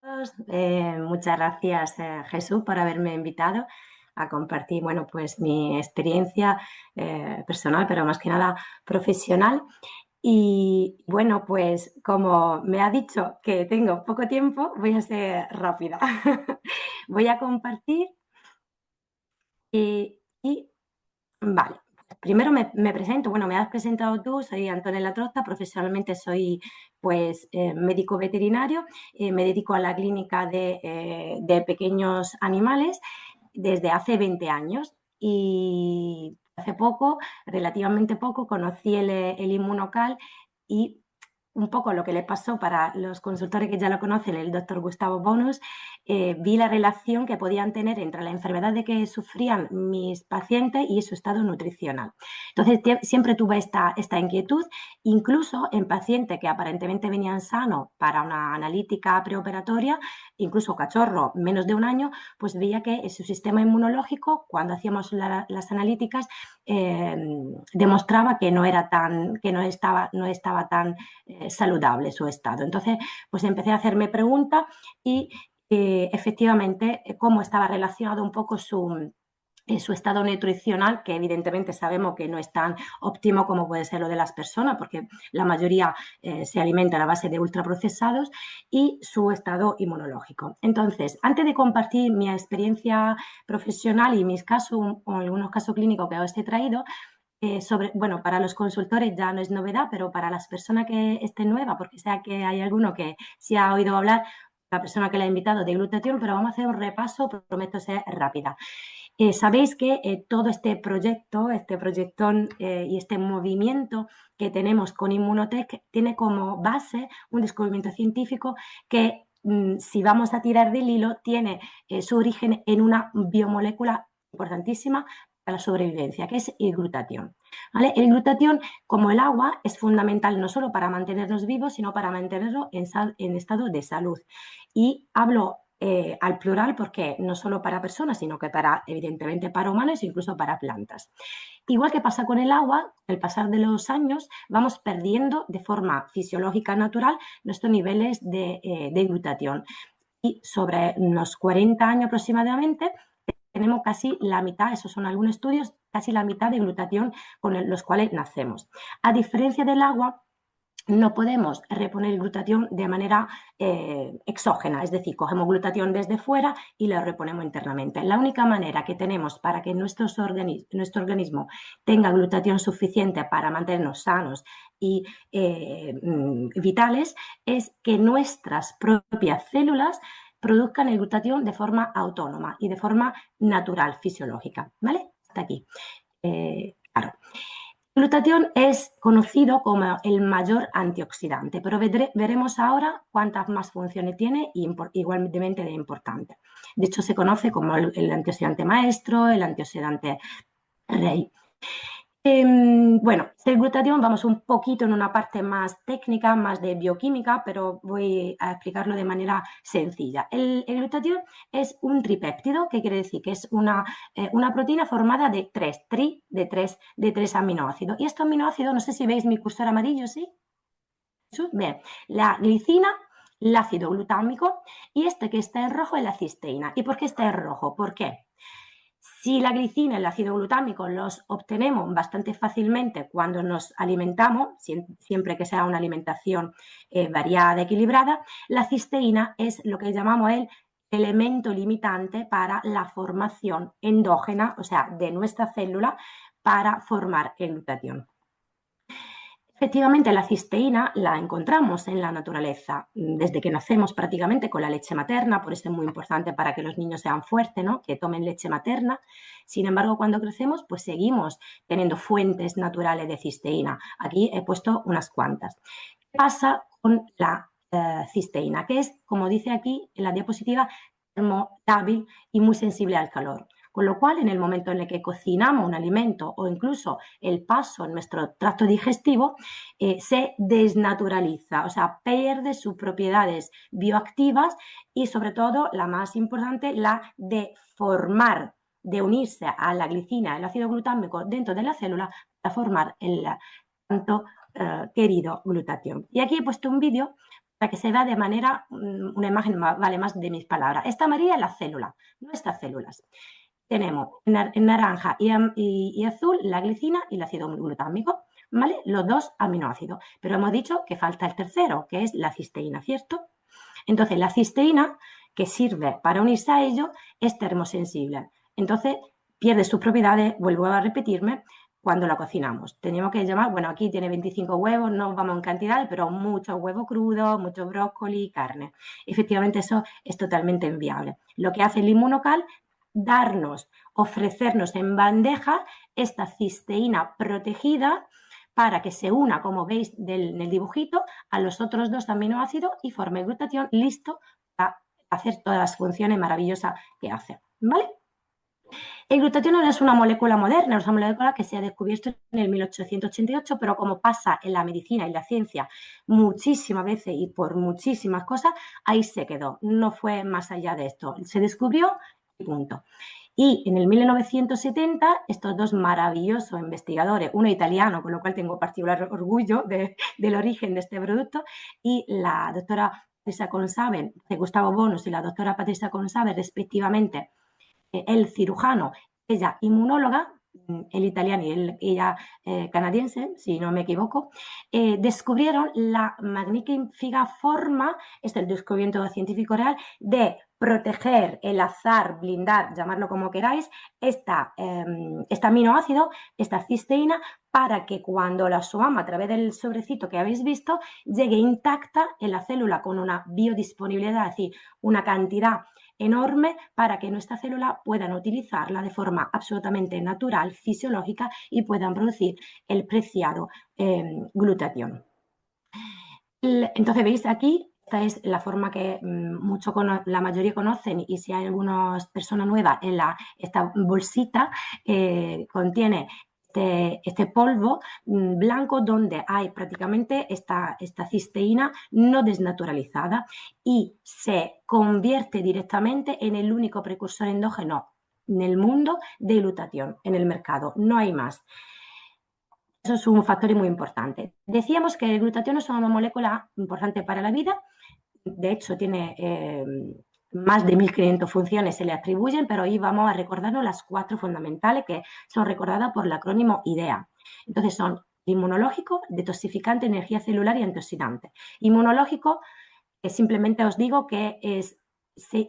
Muchas gracias, Jesús, por haberme invitado a compartir, bueno, pues mi experiencia personal, pero más que nada profesional. Y bueno, pues como me ha dicho que tengo poco tiempo, voy a ser rápida. Voy a compartir y vale. Primero me presento, bueno, me has presentado tú, soy Antonella Trotta, profesionalmente soy pues médico veterinario, me dedico a la clínica de pequeños animales desde hace 20 años y hace poco, relativamente poco, conocí el Inmunocal y un poco lo que le pasó para los consultores que ya lo conocen, el doctor Gustavo Bonus, vi la relación que podían tener entre la enfermedad de que sufrían mis pacientes y su estado nutricional. Entonces, siempre tuve esta inquietud, incluso en pacientes que aparentemente venían sanos para una analítica preoperatoria, incluso cachorro menos de un año, pues veía que su sistema inmunológico, cuando hacíamos las analíticas, demostraba que no estaba tan saludable su estado. Entonces, pues empecé a hacerme preguntas y efectivamente cómo estaba relacionado un poco su estado nutricional, que evidentemente sabemos que no es tan óptimo como puede ser lo de las personas, porque la mayoría se alimenta a base de ultraprocesados, y su estado inmunológico. Entonces, antes de compartir mi experiencia profesional y mis casos, o algunos casos clínicos que os he traído, bueno, para los consultores ya no es novedad, pero para las personas que estén nuevas, porque sea que hay alguno que sí ha oído hablar, la persona que la ha invitado, de glutatión, pero vamos a hacer un repaso, prometo ser rápida. Sabéis que todo este proyectón y este movimiento que tenemos con Inmunotech tiene como base un descubrimiento científico que, si vamos a tirar del hilo, tiene su origen en una biomolécula importantísima para la sobrevivencia, que es el glutatión. ¿Vale? El glutatión, como el agua, es fundamental no solo para mantenernos vivos, sino para mantenernos en estado de salud. Y hablo al plural porque no solo para personas, sino que evidentemente para humanos e incluso para plantas. Igual que pasa con el agua, al pasar de los años vamos perdiendo de forma fisiológica natural nuestros niveles de glutatión. Y sobre unos 40 años aproximadamente tenemos casi la mitad, esos son algunos estudios, casi la mitad de glutatión con los cuales nacemos. A diferencia del agua, no podemos reponer glutatión de manera exógena, es decir, cogemos glutatión desde fuera y lo reponemos internamente. La única manera que tenemos para que nuestro organismo tenga glutatión suficiente para mantenernos sanos y vitales es que nuestras propias células produzcan el glutatión de forma autónoma y de forma natural, fisiológica. ¿Vale? Hasta aquí. Claro. El glutatión es conocido como el mayor antioxidante, pero veremos ahora cuántas más funciones tiene y igualmente de importante. De hecho, se conoce como el antioxidante maestro, el antioxidante rey. Bueno, el glutatión vamos un poquito en una parte más técnica, más de bioquímica, pero voy a explicarlo de manera sencilla. El glutatión es un tripéptido, que quiere decir que es una proteína formada de tres aminoácidos. Y estos aminoácidos, no sé si veis mi cursor amarillo, ¿sí? Bien, la glicina, el ácido glutámico y este que está en rojo es la cisteína. ¿Y por qué está en rojo? ¿Por qué? Si la glicina y el ácido glutámico los obtenemos bastante fácilmente cuando nos alimentamos, siempre que sea una alimentación variada, equilibrada, la cisteína es lo que llamamos el elemento limitante para la formación endógena, o sea, de nuestra célula, para formar el glutatión. Efectivamente, la cisteína la encontramos en la naturaleza desde que nacemos prácticamente con la leche materna, por eso es muy importante para que los niños sean fuertes, ¿no? Que tomen leche materna. Sin embargo, cuando crecemos, pues seguimos teniendo fuentes naturales de cisteína. Aquí he puesto unas cuantas. ¿Qué pasa con la cisteína? Que es, como dice aquí en la diapositiva, termolábil y muy sensible al calor. Con lo cual, en el momento en el que cocinamos un alimento o incluso el paso en nuestro tracto digestivo, se desnaturaliza, o sea, pierde sus propiedades bioactivas y, sobre todo, la más importante, la de formar, de unirse a la glicina, el ácido glutámico dentro de la célula para formar el tanto querido glutatión. Y aquí he puesto un vídeo para que se vea de manera, una imagen vale más de mis palabras. Esta amarilla es la célula, nuestras células. Tenemos en naranja y azul la glicina y el ácido glutámico, ¿vale? Los dos aminoácidos. Pero hemos dicho que falta el tercero, que es la cisteína, ¿cierto? Entonces, la cisteína, que sirve para unirse a ello, es termosensible. Entonces, pierde sus propiedades, vuelvo a repetirme, cuando la cocinamos. Tenemos que llamar, bueno, aquí tiene 25 huevos, no vamos en cantidad, pero muchos huevos crudos, mucho brócoli, carne. Efectivamente, eso es totalmente inviable. Lo que hace el inmunocal, ofrecernos en bandeja esta cisteína protegida para que se una, como veis en el dibujito, a los otros dos aminoácidos y forme glutatión, listo para hacer todas las funciones maravillosas que hace, ¿vale? El glutatión no es una molécula moderna, es una molécula que se ha descubierto en el 1888, pero como pasa en la medicina y la ciencia muchísimas veces y por muchísimas cosas, ahí se quedó, no fue más allá de esto. Se descubrió y punto. Y en el 1970, estos dos maravillosos investigadores, uno italiano, con lo cual tengo particular orgullo del origen de este producto, y la doctora Patricia Consaver, de Gustavo Bonus, y la doctora Patricia Consaver, respectivamente, el cirujano, ella inmunóloga, el italiano y ella canadiense, si no me equivoco, descubrieron la magnífica forma, este es el descubrimiento científico real, de proteger, enlazar, blindar, llamarlo como queráis, este aminoácido, esta cisteína, para que cuando la sumamos a través del sobrecito que habéis visto, llegue intacta en la célula con una biodisponibilidad, es decir, una cantidad enorme para que nuestra célula puedan utilizarla de forma absolutamente natural, fisiológica y puedan producir el preciado glutatión. Entonces, veis aquí, esta es la forma que la mayoría conocen, y si hay algunas personas nuevas, esta bolsita contiene este polvo blanco donde hay prácticamente esta cisteína no desnaturalizada y se convierte directamente en el único precursor endógeno en el mundo de glutatión en el mercado. No hay más. Eso es un factor muy importante. Decíamos que el glutatión es una molécula importante para la vida. De hecho, tiene más de 1.500 funciones, se le atribuyen, pero hoy vamos a recordarnos las 4 fundamentales que son recordadas por el acrónimo IDEA. Entonces son inmunológico, detoxificante, energía celular y antioxidante. Inmunológico, simplemente os digo que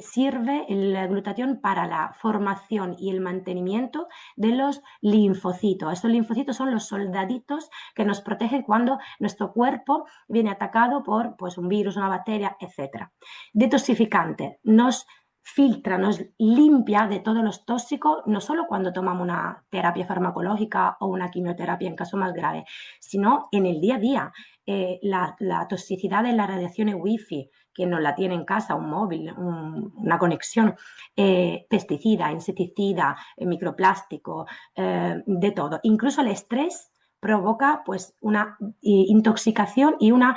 sirve el glutatión para la formación y el mantenimiento de los linfocitos. Estos linfocitos son los soldaditos que nos protegen cuando nuestro cuerpo viene atacado por un virus, una bacteria, etc. Detoxificante, nos filtra, nos limpia de todos los tóxicos, no solo cuando tomamos una terapia farmacológica o una quimioterapia en caso más grave, sino en el día a día. La toxicidad de las radiaciones wifi, que nos la tiene en casa, un móvil, una conexión, pesticida, insecticida, microplástico, de todo. Incluso el estrés provoca una intoxicación y una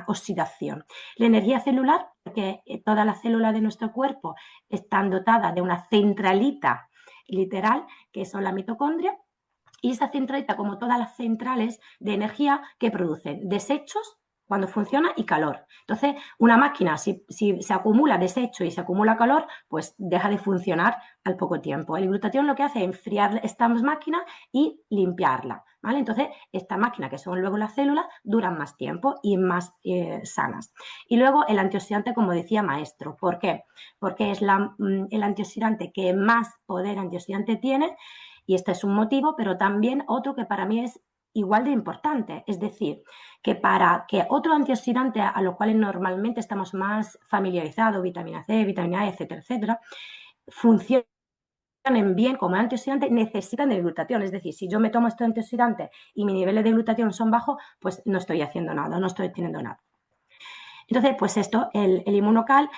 oxidación. La energía celular, porque todas las células de nuestro cuerpo están dotadas de una centralita literal, que son la mitocondria, y esa centralita, como todas las centrales de energía, que producen desechos cuando funciona y calor. Entonces, una máquina, si se acumula desecho y se acumula calor, pues deja de funcionar al poco tiempo. El glutatión lo que hace es enfriar estas máquinas y limpiarla, ¿vale? Entonces, esta máquina, que son luego las células, duran más tiempo y más sanas. Y luego el antioxidante, como decía Maestro. ¿Por qué? Porque es el antioxidante que más poder antioxidante tiene, y este es un motivo, pero también otro que para mí es igual de importante. Es decir, que para que otro antioxidante a los cuales normalmente estamos más familiarizados, vitamina C, vitamina A, etcétera, etcétera, funcionen bien como antioxidante, necesitan del glutatión. Es decir, si yo me tomo este antioxidante y mis niveles de glutatión son bajos, pues no estoy haciendo nada, no estoy teniendo nada. Entonces, pues esto, el inmunocal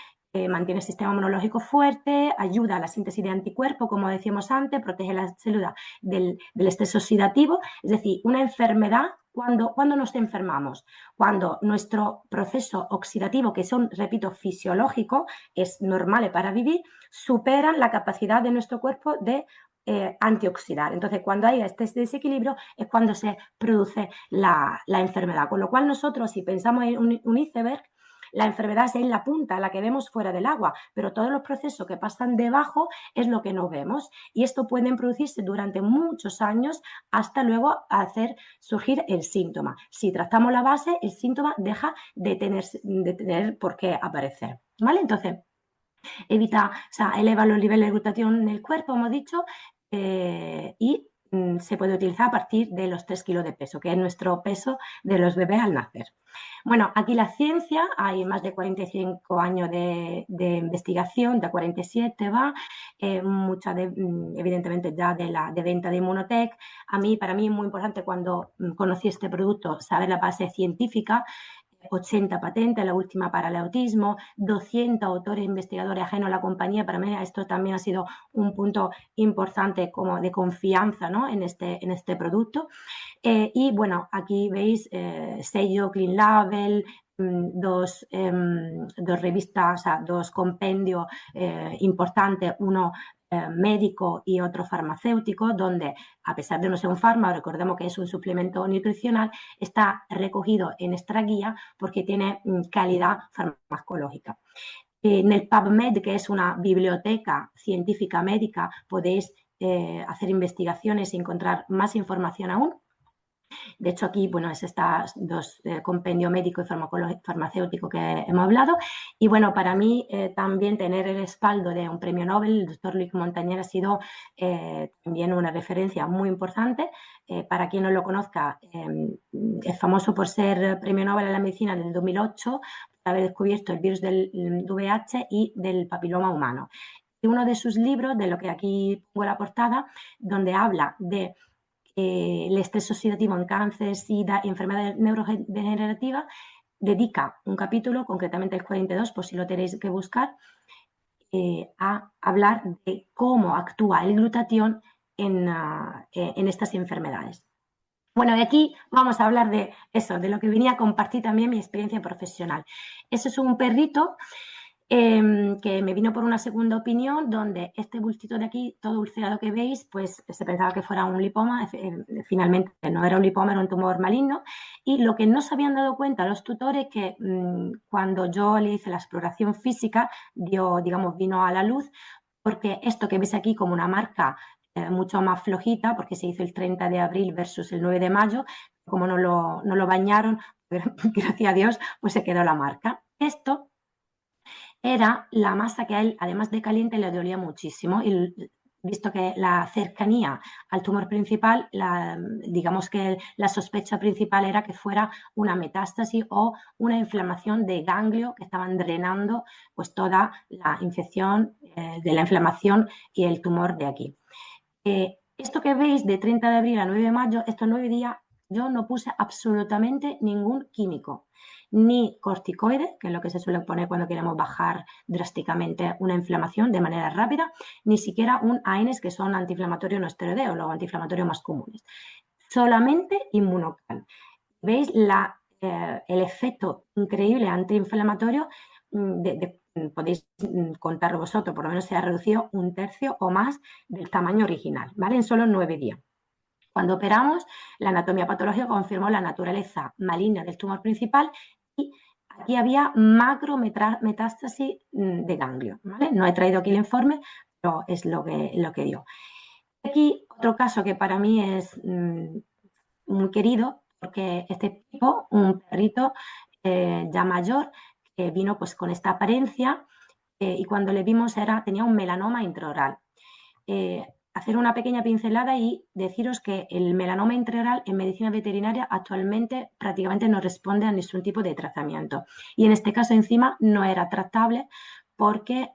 mantiene el sistema inmunológico fuerte, ayuda a la síntesis de anticuerpos, como decíamos antes, protege la célula del estrés oxidativo. Es decir, una enfermedad, ¿cuándo nos enfermamos? Cuando nuestro proceso oxidativo, que son, repito, fisiológicos, es normal para vivir, superan la capacidad de nuestro cuerpo de antioxidar. Entonces, cuando hay este desequilibrio es cuando se produce la enfermedad. Con lo cual nosotros, si pensamos en un iceberg, la enfermedad es en la punta, la que vemos fuera del agua, pero todos los procesos que pasan debajo es lo que no vemos. Y esto puede producirse durante muchos años hasta luego hacer surgir el síntoma. Si tratamos la base, el síntoma deja de tener por qué aparecer. ¿Vale? Entonces, eleva los niveles de glutatión en el cuerpo, hemos dicho, y se puede utilizar a partir de los 3 kilos de peso, que es nuestro peso de los bebés al nacer. Bueno, aquí la ciencia, hay más de 45 años de investigación, de 47 va, mucha evidentemente ya de venta de Inmunotech. Para mí es muy importante cuando conocí este producto saber la base científica. 80 patentes, la última para el autismo, 200 autores investigadores ajenos a la compañía. Para mí esto también ha sido un punto importante como de confianza, ¿no?, en este producto. Y bueno, aquí veis sello Clean Label, dos revistas, o sea, dos compendios importantes, uno médico y otro farmacéutico, donde a pesar de no ser un fármaco, recordemos que es un suplemento nutricional, está recogido en esta guía porque tiene calidad farmacológica. En el PubMed, que es una biblioteca científica médica, podéis hacer investigaciones y encontrar más información aún. De hecho, aquí, bueno, es estas dos compendio médico y farmacéutico que hemos hablado. Y bueno, para mí también tener el respaldo de un premio Nobel, el doctor Luc Montagnier, ha sido también una referencia muy importante. Para quien no lo conozca, es famoso por ser premio Nobel en la medicina del 2008, por haber descubierto el virus del VIH y del papiloma humano. Y uno de sus libros, de lo que aquí pongo la portada, donde habla de el estrés oxidativo en cáncer, SIDA y enfermedades neurodegenerativas, dedica un capítulo, concretamente el 42, por si lo tenéis que buscar, a hablar de cómo actúa el glutatión en estas enfermedades. Bueno, y aquí vamos a hablar de eso, de lo que venía a compartir también mi experiencia profesional. Ese es un perrito que me vino por una segunda opinión, donde este bultito de aquí, todo ulcerado que veis, pues se pensaba que fuera un lipoma, finalmente no era un lipoma, era un tumor maligno, y lo que no se habían dado cuenta los tutores que cuando yo le hice la exploración física, vino a la luz, porque esto que veis aquí como una marca mucho más flojita, porque se hizo el 30 de abril versus el 9 de mayo, como no lo bañaron, gracias a Dios, pues se quedó la marca. Esto era la masa que a él, además de caliente, le dolía muchísimo. Y visto que la cercanía al tumor principal, digamos que la sospecha principal era que fuera una metástasis o una inflamación de ganglio que estaban drenando pues toda la infección de la inflamación y el tumor de aquí. Esto que veis de 30 de abril a 9 de mayo, estos 9 días, yo no puse absolutamente ningún químico, ni corticoides, que es lo que se suele poner cuando queremos bajar drásticamente una inflamación de manera rápida, ni siquiera un AINES, que son antiinflamatorios no esteroideos, los antiinflamatorios más comunes. Solamente Inmunocal. ¿Veis el efecto increíble antiinflamatorio? Podéis contar vosotros, por lo menos se ha reducido un tercio o más del tamaño original, ¿vale? En solo 9 días. Cuando operamos, la anatomía patológica confirmó la naturaleza maligna del tumor principal y aquí había macrometástasis de ganglio, ¿vale? No he traído aquí el informe, pero es lo que dio. Aquí otro caso que para mí es muy querido, porque este tipo, un perrito ya mayor, que vino pues con esta apariencia y cuando le vimos tenía un melanoma intraoral. Hacer una pequeña pincelada y deciros que el melanoma intraoral en medicina veterinaria actualmente prácticamente no responde a ningún tipo de tratamiento. Y en este caso encima no era tratable porque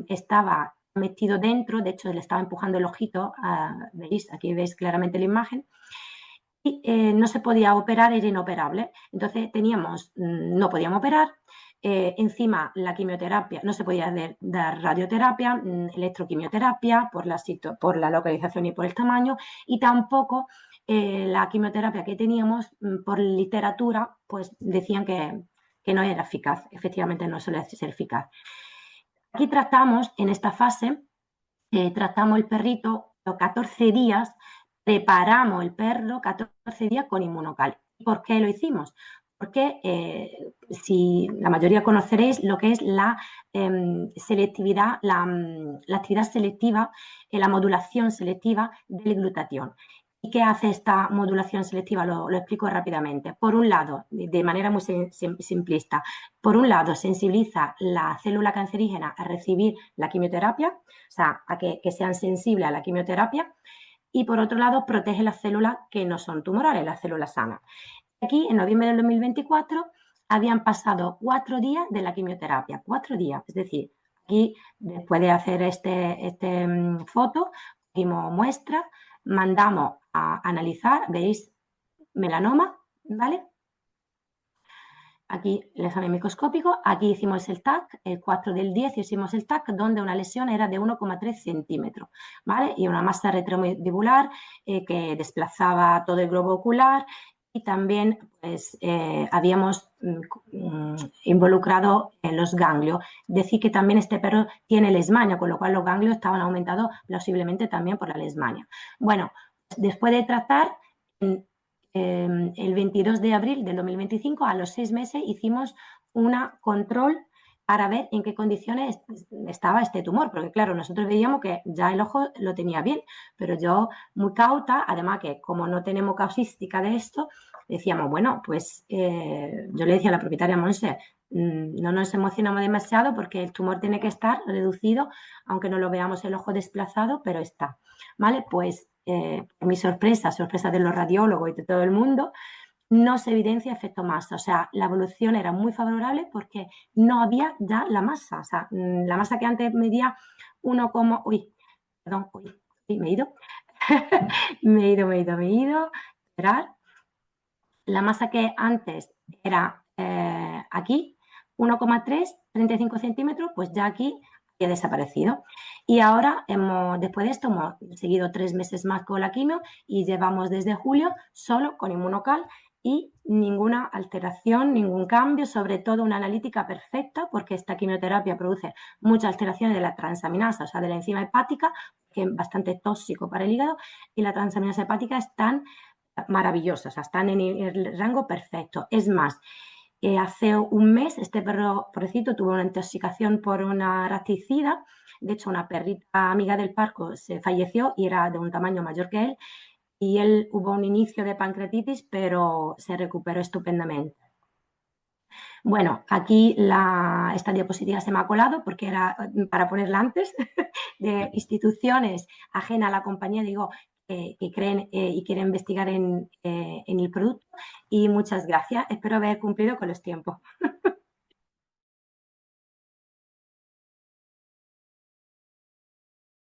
estaba metido dentro, de hecho le estaba empujando el ojito, ¿veis? Aquí veis claramente la imagen, y no se podía operar, era inoperable. Entonces no podíamos operar, encima la quimioterapia, no se podía dar radioterapia, electroquimioterapia por la localización y por el tamaño, y tampoco la quimioterapia que teníamos por literatura, pues decían que no era eficaz, efectivamente no suele ser eficaz. Aquí tratamos, en esta fase, tratamos el perrito 14 días, preparamos el perro 14 días con inmunocal. ¿Por qué lo hicimos? Porque si la mayoría conoceréis lo que es la selectividad, la actividad selectiva, la modulación selectiva del glutatión. ¿Y qué hace esta modulación selectiva? Lo explico rápidamente. Por un lado, de manera muy simplista, por un lado sensibiliza la célula cancerígena a recibir la quimioterapia, o sea, a que sean sensibles a la quimioterapia, y por otro lado protege las células que no son tumorales, las células sanas. Aquí, en noviembre del 2024, habían pasado 4 días de la quimioterapia, 4 días, es decir, aquí después de hacer este foto, dimos muestra, mandamos a analizar, veis melanoma, ¿vale? Aquí el examen microscópico, aquí hicimos el TAC, el 4 del 10 hicimos el TAC, donde una lesión era de 1,3 centímetros, ¿vale? Y una masa retromandibular que desplazaba todo el globo ocular y también pues, habíamos involucrado en los ganglios. Decir que también este perro tiene leishmania, con lo cual los ganglios estaban aumentados plausiblemente también por la leishmania. Bueno, después de tratar, el 22 de abril del 2025, a los 6 meses, hicimos una control para ver en qué condiciones estaba este tumor, porque claro, nosotros veíamos que ya el ojo lo tenía bien, pero yo muy cauta, además que como no tenemos causística de esto, decíamos, bueno, pues yo le decía a la propietaria Monse, no nos emocionamos demasiado porque el tumor tiene que estar reducido, aunque no lo veamos el ojo desplazado, pero está, ¿vale? Pues mi sorpresa de los radiólogos y de todo el mundo, no se evidencia efecto masa. O sea, la evolución era muy favorable porque no había ya la masa. O sea, la masa que antes medía 1, uy, perdón, uy, me he ido. me he ido. Esperar. La masa que antes era aquí, 1,3, 35 centímetros, pues ya aquí ha desaparecido. Y ahora, después de esto, hemos seguido 3 meses más con la quimio y llevamos desde julio solo con inmunocal y ninguna alteración, ningún cambio, sobre todo una analítica perfecta, porque esta quimioterapia produce muchas alteraciones de la transaminasa, o sea, de la enzima hepática, que es bastante tóxico para el hígado, y la transaminasa hepática están maravillosas, o sea, están en el rango perfecto. Es más, hace un mes este perro, pobrecito, tuvo una intoxicación por una raticida. De hecho, una perrita amiga del parco se falleció y era de un tamaño mayor que él. Y él hubo un inicio de pancreatitis, pero se recuperó estupendamente. Bueno, aquí esta diapositiva se me ha colado porque era para ponerla antes, de instituciones ajenas a la compañía, digo, que creen y quieren investigar en el producto. Y muchas gracias. Espero haber cumplido con los tiempos.